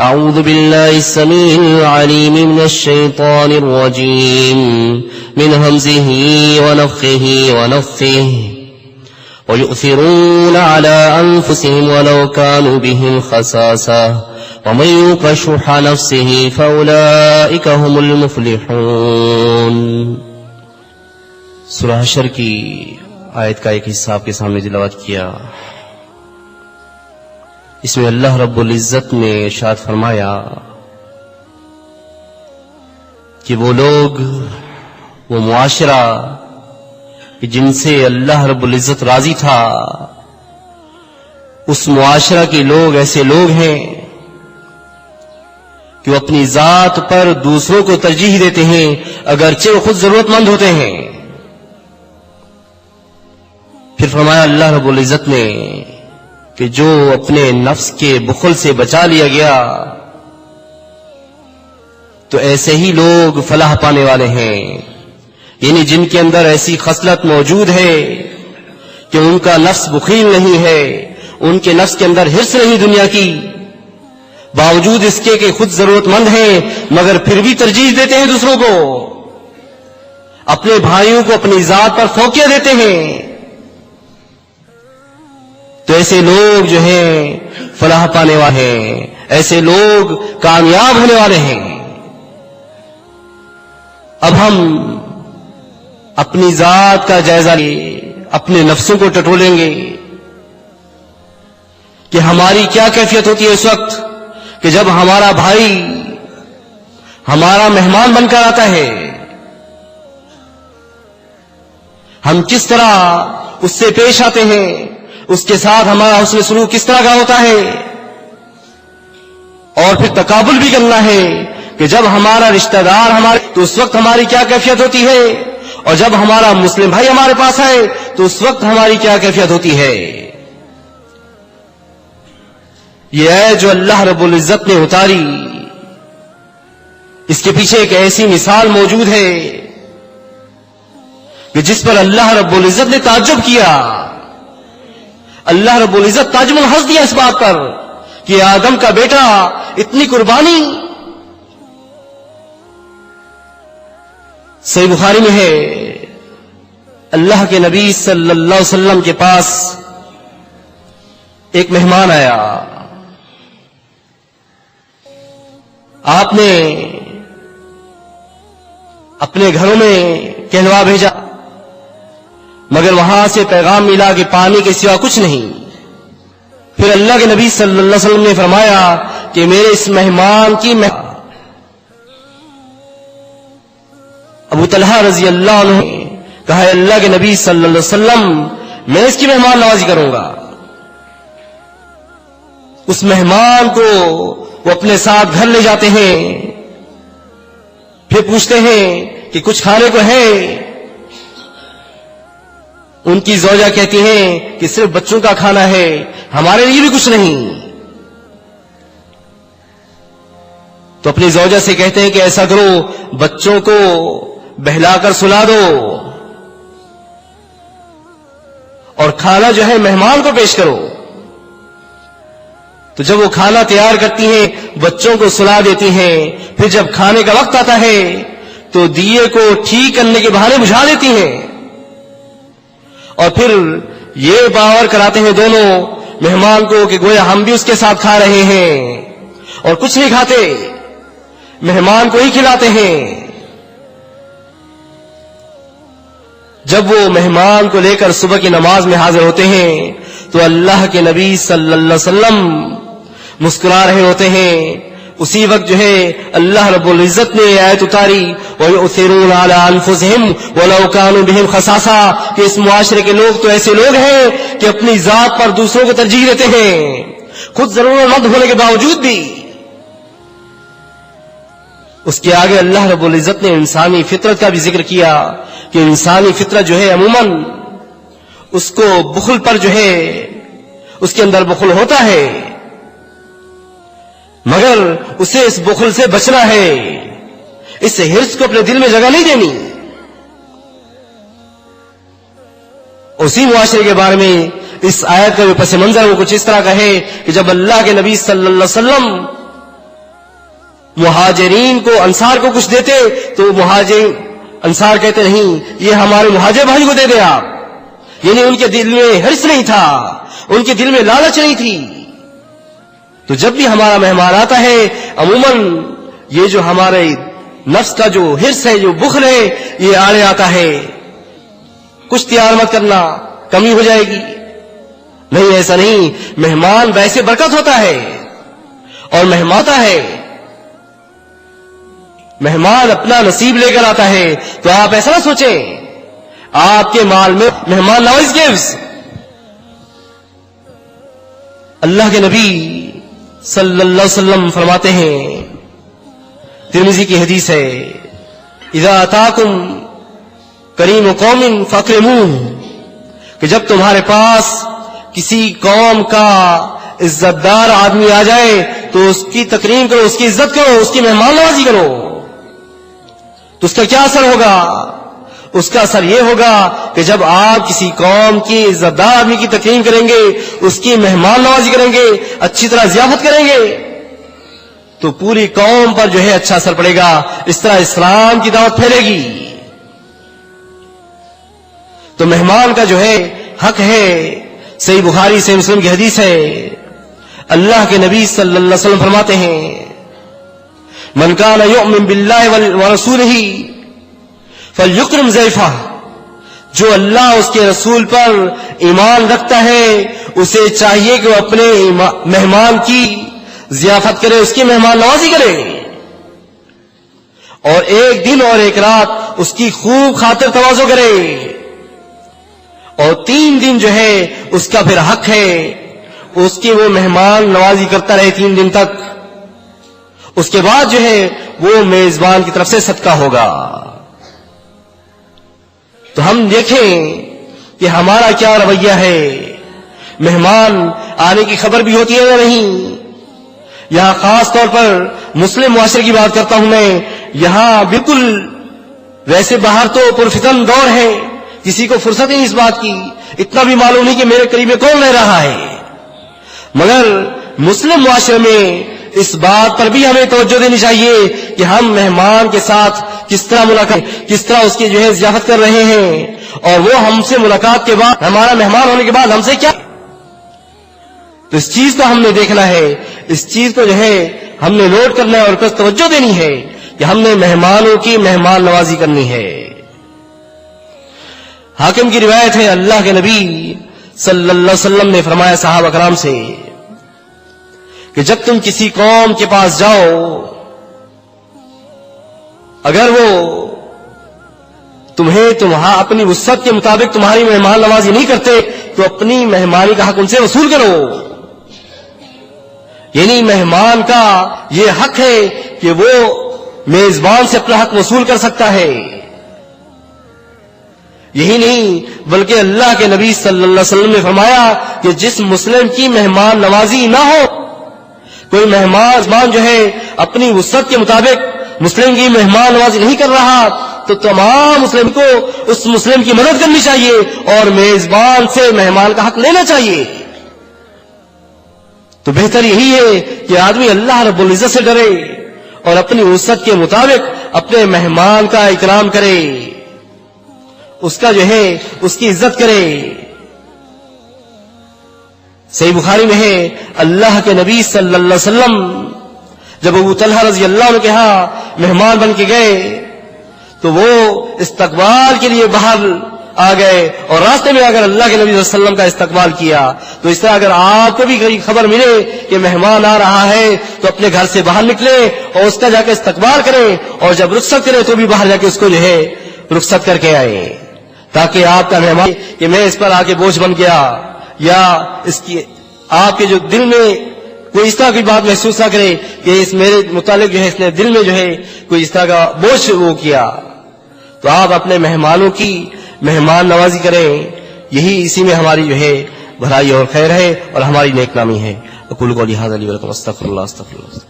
أعوذ بالله السميع العليم من الشيطان الرجيم من همزه ونفخه ونفثه ويؤثرون على أنفسهم ولو كانوا بهم خصاصة ومن يوق شح نفسه فأولئك هم المفلحون. سورہ حشر کی آیت کا ایک حصہ آپ کے سامنے تلاوت کیا. اس میں اللہ رب العزت نے ارشاد فرمایا کہ وہ لوگ، وہ معاشرہ جن سے اللہ رب العزت راضی تھا، اس معاشرہ کے لوگ ایسے لوگ ہیں کہ وہ اپنی ذات پر دوسروں کو ترجیح دیتے ہیں اگرچہ وہ خود ضرورت مند ہوتے ہیں. پھر فرمایا اللہ رب العزت نے کہ جو اپنے نفس کے بخل سے بچا لیا گیا تو ایسے ہی لوگ فلاح پانے والے ہیں. یعنی جن کے اندر ایسی خصلت موجود ہے کہ ان کا نفس بخیل نہیں ہے، ان کے نفس کے اندر حرص نہیں دنیا کی، باوجود اس کے کہ خود ضرورت مند ہیں مگر پھر بھی ترجیح دیتے ہیں دوسروں کو، اپنے بھائیوں کو اپنی ذات پر فوقیہ دیتے ہیں. تو ایسے لوگ جو ہیں فلاح پانے والے ہیں، ایسے لوگ کامیاب ہونے والے ہیں. اب ہم اپنی ذات کا جائزہ لیں، اپنے نفسوں کو ٹٹولیں گے کہ ہماری کیا کیفیت ہوتی ہے اس وقت کہ جب ہمارا بھائی ہمارا مہمان بن کر آتا ہے، ہم کس طرح اس سے پیش آتے ہیں، اس کے ساتھ ہمارا حسن سلوک کس طرح کا ہوتا ہے. اور پھر تقابل بھی کرنا ہے کہ جب ہمارا رشتہ دار ہمارے تو اس وقت ہماری کیا کیفیت ہوتی ہے، اور جب ہمارا مسلم بھائی ہمارے پاس آئے تو اس وقت ہماری کیا کیفیت ہوتی ہے. یہ ہے جو اللہ رب العزت نے اتاری، اس کے پیچھے ایک ایسی مثال موجود ہے کہ جس پر اللہ رب العزت نے تعجب کیا. اللہ رب العزت تعجب ہنس دیا اس بات پر کہ آدم کا بیٹا اتنی قربانی. صحیح بخاری میں ہے اللہ کے نبی صلی اللہ علیہ وسلم کے پاس ایک مہمان آیا. آپ نے اپنے گھروں میں کہلوا بھیجا مگر وہاں سے پیغام ملا کہ پانی کے سوا کچھ نہیں. پھر اللہ کے نبی صلی اللہ علیہ وسلم نے فرمایا کہ میرے اس مہمان کی ابو طلحہ رضی اللہ عنہ نے کہا ہے اللہ کے نبی صلی اللہ علیہ وسلم میں اس کی مہمان نوازی کروں گا. اس مہمان کو وہ اپنے ساتھ گھر لے جاتے ہیں، پھر پوچھتے ہیں کہ کچھ کھانے کو ہے. ان کی زوجہ کہتی ہیں کہ صرف بچوں کا کھانا ہے، ہمارے لیے بھی کچھ نہیں. تو اپنی زوجہ سے کہتے ہیں کہ ایسا کرو بچوں کو بہلا کر سلا دو اور کھانا جو ہے مہمان کو پیش کرو. تو جب وہ کھانا تیار کرتی ہیں بچوں کو سلا دیتی ہیں، پھر جب کھانے کا وقت آتا ہے تو دیے کو ٹھیک کرنے کے بہانے بجھا دیتی ہیں، اور پھر یہ باور کراتے ہیں دونوں مہمان کو کہ گویا ہم بھی اس کے ساتھ کھا رہے ہیں، اور کچھ نہیں کھاتے، مہمان کو ہی کھلاتے ہیں. جب وہ مہمان کو لے کر صبح کی نماز میں حاضر ہوتے ہیں تو اللہ کے نبی صلی اللہ علیہ وسلم مسکرا رہے ہوتے ہیں. اسی وقت جو ہے اللہ رب العزت نے آیت اتاری وَيُؤْثِرُونَ عَلَىٰ أَنفُسِهِمْ وَلَوْ كَانُوا بِهِمْ خَصَاصَةٌ کہ اس معاشرے کے لوگ تو ایسے لوگ ہیں کہ اپنی ذات پر دوسروں کو ترجیح دیتے ہیں خود ضرورت مند ہونے کے باوجود بھی. اس کے آگے اللہ رب العزت نے انسانی فطرت کا بھی ذکر کیا کہ انسانی فطرت جو ہے عموماً اس کو بخل پر جو ہے اس کے اندر بخل ہوتا ہے، مگر اسے اس بخل سے بچنا ہے، اس حرص کو اپنے دل میں جگہ نہیں دینی. اسی معاشرے کے بارے میں اس آیت کا جو پس منظر وہ کچھ اس طرح کا ہے کہ جب اللہ کے نبی صلی اللہ علیہ وسلم مہاجرین کو انصار کو کچھ دیتے تو مہاجر انصار کہتے نہیں یہ ہمارے مہاجر بھائی کو دے دیں آپ، یعنی ان کے دل میں حرص نہیں تھا، ان کے دل میں لالچ نہیں تھی. تو جب بھی ہمارا مہمان آتا ہے عموماً یہ جو ہمارے نفس کا جو حرص ہے، جو بخل ہے، یہ آڑے آتا ہے. کچھ تیار مت کرنا، کمی ہو جائے گی. نہیں، ایسا نہیں. مہمان ویسے برکت ہوتا ہے اور مہمان آتا ہے، مہمان اپنا نصیب لے کر آتا ہے. تو آپ ایسا نہ سوچیں آپ کے مال میں مہمان نواز گفٹس. اللہ کے نبی صلی اللہ علیہ وسلم فرماتے ہیں، ترمذی کی حدیث ہے، اذا اتاکم کریم قوم فاکرموہ، کہ جب تمہارے پاس کسی قوم کا عزت دار آدمی آ جائے تو اس کی تکریم کرو، اس کی عزت کرو، اس کی مہمان نوازی کرو. تو اس کا کیا اثر ہوگا؟ اس کا اثر یہ ہوگا کہ جب آپ کسی قوم کی عزت دار آدمی کی تکریم کریں گے، اس کی مہمان نوازی کریں گے، اچھی طرح ضیافت کریں گے، تو پوری قوم پر جو ہے اچھا اثر پڑے گا. اس طرح اسلام کی دعوت پھیلے گی. تو مہمان کا جو ہے حق ہے. صحیح بخاری صحیح مسلم کی حدیث ہے، اللہ کے نبی صلی اللہ علیہ وسلم فرماتے ہیں، من کان یؤمن باللہ ورسولہ فلیکرم ضیفہ، جو اللہ اس کے رسول پر ایمان رکھتا ہے اسے چاہیے کہ وہ اپنے مہمان کی ضیافت کرے، اس کی مہمان نوازی کرے، اور ایک دن اور ایک رات اس کی خوب خاطر تواضع کرے، اور 3 دن جو ہے اس کا پھر حق ہے اس کی وہ مہمان نوازی کرتا رہے 3 دن تک. اس کے بعد جو ہے وہ میزبان کی طرف سے صدقہ ہوگا. تو ہم دیکھیں کہ ہمارا کیا رویہ ہے. مہمان آنے کی خبر بھی ہوتی ہے یا نہیں؟ یہاں خاص طور پر مسلم معاشرے کی بات کرتا ہوں میں. یہاں بالکل ویسے باہر تو پرفتن دور ہے، کسی کو فرصت ہی نہیں اس بات کی، اتنا بھی معلوم نہیں کہ میرے قریب میں کون رہ رہا ہے. مگر مسلم معاشرے میں اس بات پر بھی ہمیں توجہ دینی چاہیے کہ ہم مہمان کے ساتھ کس طرح ملاقات، کس طرح اس کی جو ہے ضیافت کر رہے ہیں، اور وہ ہم سے ملاقات کے بعد، ہمارا مہمان ہونے کے بعد ہم سے کیا. تو اس چیز کو ہم نے دیکھنا ہے، اس چیز کو جو ہے ہم نے نوٹ کرنا ہے اور اس پر توجہ دینی ہے کہ ہم نے مہمانوں کی مہمان نوازی کرنی ہے. حاکم کی روایت ہے، اللہ کے نبی صلی اللہ علیہ وسلم نے فرمایا صحابہ کرام سے کہ جب تم کسی قوم کے پاس جاؤ، اگر وہ تمہیں اپنی وسعت کے مطابق تمہاری مہمان نوازی نہیں کرتے تو اپنی مہمانی کا حق ان سے وصول کرو. یعنی مہمان کا یہ حق ہے کہ وہ میزبان سے اپنا حق وصول کر سکتا ہے. یہی نہیں بلکہ اللہ کے نبی صلی اللہ علیہ وسلم نے فرمایا کہ جس مسلم کی مہمان نوازی نہ ہو، کوئی مہمان جو ہے اپنی وسعت کے مطابق مسلم کی مہمان نوازی نہیں کر رہا، تو تمام مسلم کو اس مسلم کی مدد کرنی چاہیے اور میزبان سے مہمان کا حق لینا چاہیے. تو بہتر یہی ہے کہ آدمی اللہ رب العزت سے ڈرے اور اپنی وسعت کے مطابق اپنے مہمان کا اکرام کرے، اس کا جو ہے اس کی عزت کرے. صحیح بخاری میں ہے، اللہ کے نبی صلی اللہ علیہ وسلم جب ابو طلحہ رضی اللہ عنہ کے ہاں مہمان بن کے گئے تو وہ استقبال کے لیے باہر آ گئے اور راستے میں اگر اللہ کے نبی صلی اللہ علیہ وسلم کا استقبال کیا. تو اس طرح اگر آپ کو بھی خبر ملے کہ مہمان آ رہا ہے تو اپنے گھر سے باہر نکلے اور اس کا جا کے استقبال کریں، اور جب رخصت کریں تو بھی باہر جا کے اس کو جو ہے رخصت کر کے آئے، تاکہ آپ کا مہمان کہ میں اس پر آ کے بوجھ بن گیا، یا اس کی آپ کے جو دل میں کوئی اس طرح کی بات محسوس نہ کرے کہ اس میرے متعلق جو ہے اس نے دل میں جو ہے کوئی اس طرح کا بوجھ وہ کیا. تو آپ اپنے مہمانوں کی مہمان نوازی کریں. یہی اسی میں ہماری جو ہے بھلائی اور خیر ہے اور ہماری نیک نامی ہے. اقول قولی ھذا لی ولکم استغفر اللہ.